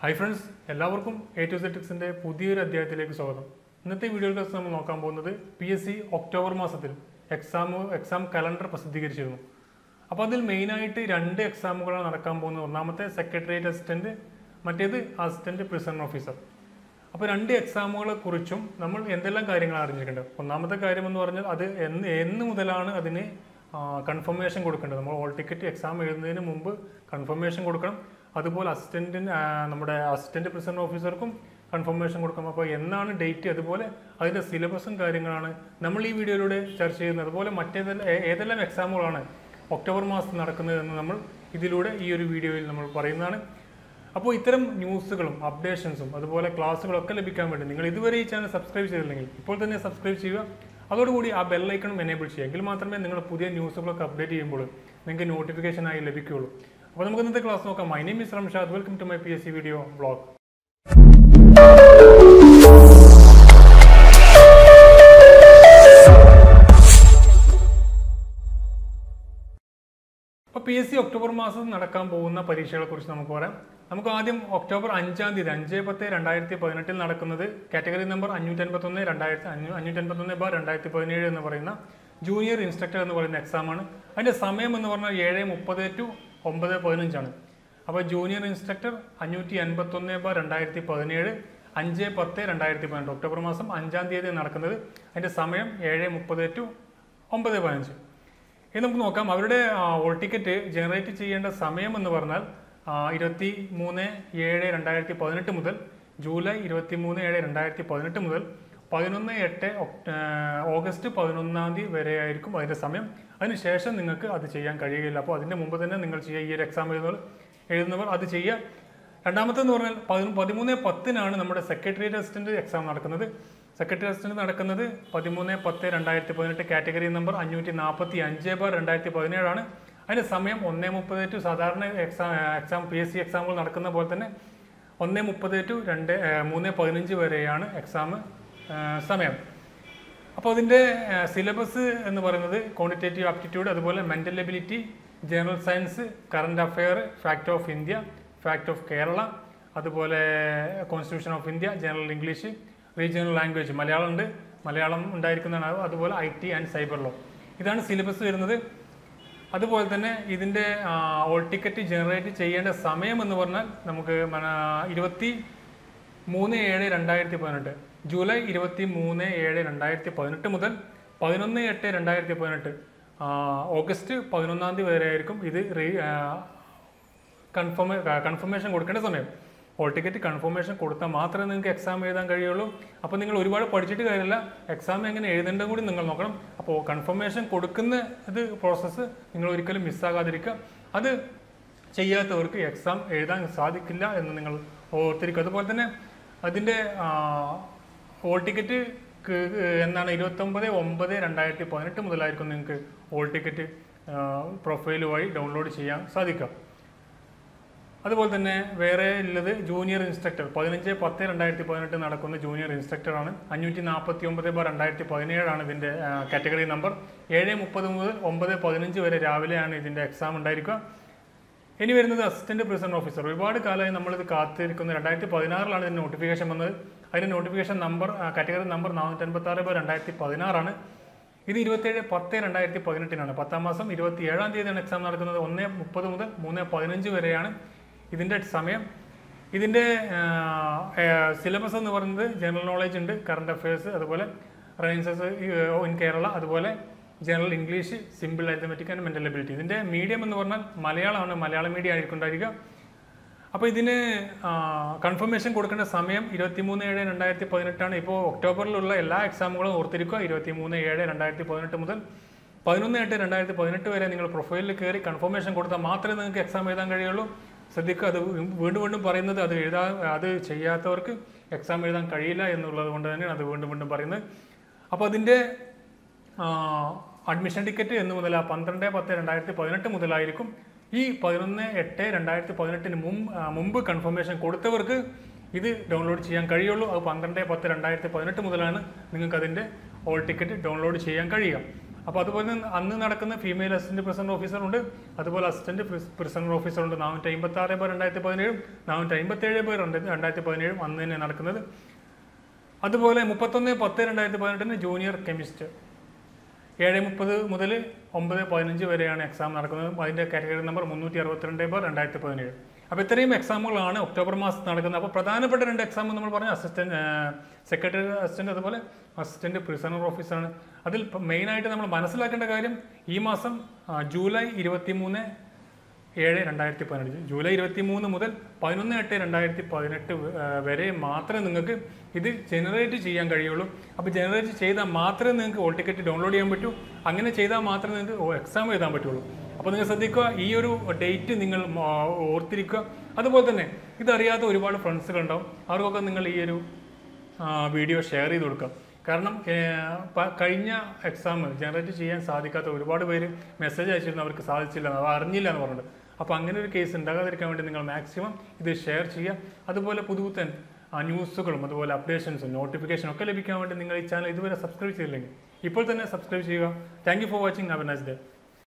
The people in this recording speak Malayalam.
Hi friends, എല്ലാവർക്കും A2Z ന്റെ പുതിയൊരു അധ്യായത്തിലേക്ക് സ്വാഗതം. ഇന്നത്തെ വീഡിയോയിൽ നമ്മൾ നോക്കാൻ പോകുന്നത് PSC ഒക്ടോബർ മാസത്തിൽ എക്സാം കലണ്ടർ പ്രസിദ്ധീകരിച്ചിരുന്നു. അപ്പോൾ അതിൽ മെയിൻ ആയിട്ട് രണ്ട് എക്സാമുകളാണ് നടക്കാൻ പോകുന്നത്. ഒന്നാമത്തെ സെക്രട്ടേറിയറ്റ് അസിസ്റ്റന്റ്, മറ്റേത് അസിസ്റ്റന്റ് പ്രിസണർ ഓഫീസർ. അപ്പോൾ രണ്ട് എക്സാമുകളെ കുറിച്ചും നമ്മൾ എന്തെല്ലാം കാര്യങ്ങൾ അറിഞ്ഞിരിക്കേണ്ടത്. ഒന്നാമത്തെ കാര്യം എന്ന് പറഞ്ഞാൽ അത് എന്ന് മുതലാണ് അതിന് കൺഫർമേഷൻ കൊടുക്കേണ്ടത്. നമ്മൾ ഹോൾ ടിക്കറ്റ് എക്സാം എഴുതുന്നതിന് മുമ്പ് കൺഫർമേഷൻ കൊടുക്കണം. അതുപോലെ നമ്മുടെ അസിസ്റ്റന്റ് പ്രിസണർ ഓഫീസർക്കും കൺഫർമേഷൻ കൊടുക്കണം. അപ്പോൾ എന്നാണ് ഡേറ്റ്, അതുപോലെ അതിൻ്റെ സിലബസും കാര്യങ്ങളാണ് നമ്മൾ ഈ വീഡിയോയിലൂടെ ചർച്ച ചെയ്യുന്നത്. അതുപോലെ ഏതെല്ലാം എക്സാമുകളാണ് ഒക്ടോബർ മാസത്തിൽ നടക്കുന്നതെന്ന് നമ്മൾ ഇതിലൂടെ ഈ ഒരു വീഡിയോയിൽ നമ്മൾ പറയുന്നതാണ്. അപ്പോൾ ഇത്തരം ന്യൂസുകളും അപ്ഡേഷൻസും അതുപോലെ ക്ലാസ്സുകളൊക്കെ ലഭിക്കാൻ വേണ്ടി നിങ്ങൾ ഇതുവരെ ഈ ചാനൽ സബ്സ്ക്രൈബ് ചെയ്തില്ലെങ്കിൽ ഇപ്പോൾ തന്നെ സബ്സ്ക്രൈബ് ചെയ്യുക. അതോടുകൂടി ആ ബെല്ലൈക്കണും എനേബിൾ ചെയ്യുക. എങ്കിൽ മാത്രമേ നിങ്ങൾ പുതിയ ന്യൂസുകളൊക്കെ അപ്ഡേറ്റ് ചെയ്യുമ്പോൾ നിങ്ങൾക്ക് നോട്ടിഫിക്കേഷനായി ലഭിക്കുകയുള്ളൂ. അപ്പോൾ നമുക്ക് ഇന്നത്തെ ക്ലാസ് നോക്കാം. My name is Ramshad. Welcome to my PSC video blog. അപ്പോൾ PSC ഒക്ടോബർ മാസം നടക്കാൻ പോകുന്ന പരീക്ഷകളെ കുറിച്ച് നമുക്ക് പറയാം. നമുക്ക് ആദ്യം ഒക്ടോബർ 5-ാം തീയതി 5-10-2018 നടക്കുന്നത് കാറ്റഗറി നമ്പർ 551/2017 എന്ന് പറയുന്ന ജൂനിയർ ഇൻസ്ട്രക്ടർ എന്ന് പറയുന്ന എക്സാമാണ്. അതിൻ്റെ സമയം എന്ന് പറഞ്ഞാൽ 7:30 to 9:15 അപ്പോൾ ജൂനിയർ ഇൻസ്ട്രക്ടർ 551/2017 5-10-2018 ഒക്ടോബർ മാസം 5-ാം തീയതി നടക്കുന്നത്. അതിൻ്റെ സമയം 7:30 to 9:15. ഇത് നമുക്ക് നോക്കാം. അവരുടെ ഹോൾ ടിക്കറ്റ് ജനറേറ്റ് ചെയ്യേണ്ട സമയം എന്ന് പറഞ്ഞാൽ 23/7/2018 മുതൽ ജൂലൈ 23/7/2018 മുതൽ 11/8 ഓഗസ്റ്റ് 11-ാം തീയതി വരെ ആയിരിക്കും അതിൻ്റെ സമയം. അതിനുശേഷം നിങ്ങൾക്ക് അത് ചെയ്യാൻ കഴിയുകയില്ല. അപ്പോൾ അതിൻ്റെ മുമ്പ് തന്നെ നിങ്ങൾ ചെയ്യുക. ഈ ഒരു എക്സാം എഴുതുന്നവർ അത് ചെയ്യുക. രണ്ടാമത്തെന്ന് പറഞ്ഞാൽ 13/10 നമ്മുടെ സെക്രട്ടേറിയറ്റ് അസിസ്റ്റന്റ് എക്സാം നടക്കുന്നത്. സെക്രട്ടറി അസിസ്റ്റന്റ് നടക്കുന്നത് 13/10/2018 കാറ്റഗറി നമ്പർ 545/2017 ആണ്. അതിൻ്റെ സമയം 1:30 to സാധാരണ എക്സാം PSC എക്സാമുകൾ നടക്കുന്ന പോലെ തന്നെ 1:30 to 3:15 വരെയാണ് എക്സാം സമയം. അപ്പോൾ അതിൻ്റെ സിലബസ് എന്ന് പറയുന്നത് ക്വാണ്ടിറ്റേറ്റീവ് ആപ്റ്റിറ്റ്യൂഡ്, അതുപോലെ mental ability, general science, current affair, fact of India, fact of Kerala, അതുപോലെ constitution of India, general English, regional language, Malayalam ഉണ്ടായിരിക്കുന്നതാണ്. അതുപോലെ IT ആൻഡ് സൈബർ ലോ. ഇതാണ് സിലബസ് വരുന്നത്. അതുപോലെ തന്നെ ഇതിൻ്റെ ഹോൾ ടിക്കറ്റ് ജനറേറ്റ് ചെയ്യേണ്ട സമയം എന്ന് പറഞ്ഞാൽ നമുക്ക് 23/7/2018 ജൂലൈ 23/7/2018 മുതൽ 11/8/2018 ഓഗസ്റ്റ് 11-ാം തീയതി വരെ ആയിരിക്കും ഇത് കൺഫർമേഷൻ കൊടുക്കേണ്ട സമയം. ഹോൾ ടിക്കറ്റ് കൺഫർമേഷൻ കൊടുത്താൽ മാത്രമേ നിങ്ങൾക്ക് എക്സാം എഴുതാൻ കഴിയുള്ളൂ. അപ്പോൾ നിങ്ങൾ ഒരുപാട് പഠിച്ചിട്ട് കാര്യമില്ല, എക്സാം എങ്ങനെ എഴുതേണ്ടതും കൂടി നിങ്ങൾ നോക്കണം. അപ്പോൾ കൺഫർമേഷൻ കൊടുക്കുന്ന പ്രോസസ്സ് നിങ്ങൾ ഒരിക്കലും മിസ്സാകാതിരിക്കുക. അത് ചെയ്യാത്തവർക്ക് എക്സാം എഴുതാൻ സാധിക്കില്ല എന്ന് നിങ്ങൾ ഓർത്തിരിക്കുക. അതുപോലെ തന്നെ അതിൻ്റെ ഹോൾ ടിക്കറ്റ് എന്നാണ് 29/9/2018 മുതലായിരിക്കും നിങ്ങൾക്ക് ഹോൾ ടിക്കറ്റ് പ്രൊഫൈൽ വഴി ഡൗൺലോഡ് ചെയ്യാൻ സാധിക്കുക. അതുപോലെ തന്നെ വേറെ ഉള്ളത് ജൂനിയർ ഇൻസ്ട്രക്ടർ 15/10/2018 നടക്കുന്ന ജൂനിയർ ഇൻസ്ട്രക്ടറാണ്. 549/2017 ആണ് ഇതിൻ്റെ കാറ്റഗറി നമ്പർ. 7:30 മുതൽ 9:15 വരെ രാവിലെയാണ് ഇതിൻ്റെ എക്സാം ഉണ്ടായിരിക്കുക. ഇനി വരുന്നത് അസിസ്റ്റന്റ് പ്രിസണർ ഓഫീസർ. ഒരുപാട് കാലമായി നമ്മളിത് കാത്തിരിക്കുന്നത്. 2016 ഇതിൻ്റെ നോട്ടിഫിക്കേഷൻ വന്നത്. അതിൻ്റെ നോട്ടിഫിക്കേഷൻ നമ്പർ കാറ്റഗറി നമ്പർ 486/2016 ആണ്. ഇത് 27/10/2018 10-ാം മാസം 27-ാം തീയതിയാണ് എക്സാം നടക്കുന്നത്. 1:30 മുതൽ 3:15 വരെയാണ് ഇതിൻ്റെ സമയം. ഇതിൻ്റെ സിലബസ് എന്ന് പറയുന്നത് ജനറൽ നോളേജ് ഉണ്ട്, കറണ്ട് അഫയേഴ്സ്, അതുപോലെ റൈൻസസ് ഇൻ കേരള, അതുപോലെ general English, simple arithmetic and mental ability. ഇതിൻ്റെ മീഡിയം എന്ന് പറഞ്ഞാൽ മലയാളമാണ്, മലയാളം മീഡിയം ആയിരിക്കും ഉണ്ടായിരിക്കുക. അപ്പോൾ ഇതിന് കൺഫർമേഷൻ കൊടുക്കേണ്ട സമയം 23/7/2018 ഇപ്പോൾ ഒക്ടോബറിലുള്ള എല്ലാ എക്സാമുകളും ഓർത്തിരിക്കുക. 23/7/2018 മുതൽ 11/8/2018 വരെ നിങ്ങൾ പ്രൊഫൈലിൽ കയറി കൺഫർമേഷൻ കൊടുത്താൽ മാത്രമേ നിങ്ങൾക്ക് എക്സാം എഴുതാൻ കഴിയുള്ളൂ. ശ്രദ്ധിക്കുക, അത് വീണ്ടും പറയുന്നത് അത് ചെയ്യാത്തവർക്ക് എക്സാം എഴുതാൻ കഴിയില്ല എന്നുള്ളത് കൊണ്ട് തന്നെയാണ് അത് വീണ്ടും പറയുന്നത്. അപ്പോൾ അതിൻ്റെ അഡ്മിഷൻ ടിക്കറ്റ് എന്ന് മുതൽ 12/10/2018 മുതലായിരിക്കും. ഈ 11/8/2018 മുമ്പ് കൺഫർമേഷൻ കൊടുത്തവർക്ക് ഇത് ഡൗൺലോഡ് ചെയ്യാൻ കഴിയുള്ളൂ. അത് 12/10/2018 മുതലാണ് നിങ്ങൾക്ക് അതിൻ്റെ ഹോൾ ടിക്കറ്റ് ഡൗൺലോഡ് ചെയ്യാൻ കഴിയുക. അപ്പോൾ അതുപോലെ അന്ന് നടക്കുന്ന ഫീമെയിൽ അസിസ്റ്റന്റ് പ്രിസണർ ഓഫീസറുണ്ട്, അതുപോലെ അസിസ്റ്റന്റ് പ്രിസണർ ഓഫീസറുണ്ട്. 456 പേർ 2017, 457 പേർ 2017 അന്ന് തന്നെ നടക്കുന്നത്. അതുപോലെ 31/10/2018 ജൂനിയർ കെമിസ്റ്റ് 7:30 മുതൽ 9:15 വരെയാണ് എക്സാം നടക്കുന്നത്. അതിൻ്റെ കാറ്റഗറി നമ്പർ 362 പേർ 2017. അപ്പോൾ ഇത്രയും എക്സാമുകളാണ് ഒക്ടോബർ മാസത്തിൽ നടക്കുന്നത്. അപ്പോൾ പ്രധാനപ്പെട്ട 2 എക്സാം നമ്മൾ പറഞ്ഞു, സെക്രട്ടറി അസിസ്റ്റന്റ്, അതുപോലെ അസിസ്റ്റന്റ് പ്രിസണർ ഓഫീസറാണ്. അതിൽ മെയിനായിട്ട് നമ്മൾ മനസ്സിലാക്കേണ്ട കാര്യം, ഈ മാസം ജൂലൈ 23/7/2018, ജൂലൈ 23 മുതൽ 11/8/2018 വരെ മാത്രമേ നിങ്ങൾക്ക് ഇത് ജനറേറ്റ് ചെയ്യാൻ കഴിയുള്ളൂ. അപ്പോൾ ജനറേറ്റ് ചെയ്താൽ മാത്രമേ നിങ്ങൾക്ക് ഹോൾ ടിക്കറ്റ് ഡൗൺലോഡ് ചെയ്യാൻ പറ്റൂ. അങ്ങനെ ചെയ്താൽ മാത്രമേ നിങ്ങൾക്ക് എക്സാം എഴുതാൻ പറ്റുള്ളൂ. അപ്പോൾ നിങ്ങൾ ശ്രദ്ധിക്കുക, ഈ ഒരു ഡേറ്റ് നിങ്ങൾ ഓർത്തിരിക്കുക. അതുപോലെ തന്നെ ഇതറിയാത്ത ഒരുപാട് ഫ്രണ്ട്സുകളുണ്ടാവും, അവർക്കൊക്കെ നിങ്ങൾ ഈ ഒരു വീഡിയോ ഷെയർ ചെയ്ത് കൊടുക്കുക. കാരണം കഴിഞ്ഞ എക്സാം ജനറേറ്റ് ചെയ്യാൻ സാധിക്കാത്ത ഒരുപാട് പേര് മെസ്സേജ് അയച്ചിരുന്നു, അവർക്ക് സാധിച്ചില്ല, അവർ അറിഞ്ഞില്ല എന്ന് പറഞ്ഞിട്ട്. അപ്പോൾ അങ്ങനെ ഒരു കേസ് ഉണ്ടാകാതിരിക്കാൻ വേണ്ടി നിങ്ങൾ മാക്സിമം ഇത് ഷെയർ ചെയ്യുക. അതുപോലെ പുതുപുത്തൻ ന്യൂസുകളും അതുപോലെ അപ്ഡേഷൻസും നോട്ടിഫിക്കേഷനും ഒക്കെ ലഭിക്കാൻ വേണ്ടി നിങ്ങൾ ഈ ചാനൽ ഇതുവരെ സബ്സ്ക്രൈബ് ചെയ്തില്ലെങ്കിൽ ഇപ്പോൾ തന്നെ സബ്സ്ക്രൈബ് ചെയ്യുക. Thank you for watching. Have A nice day.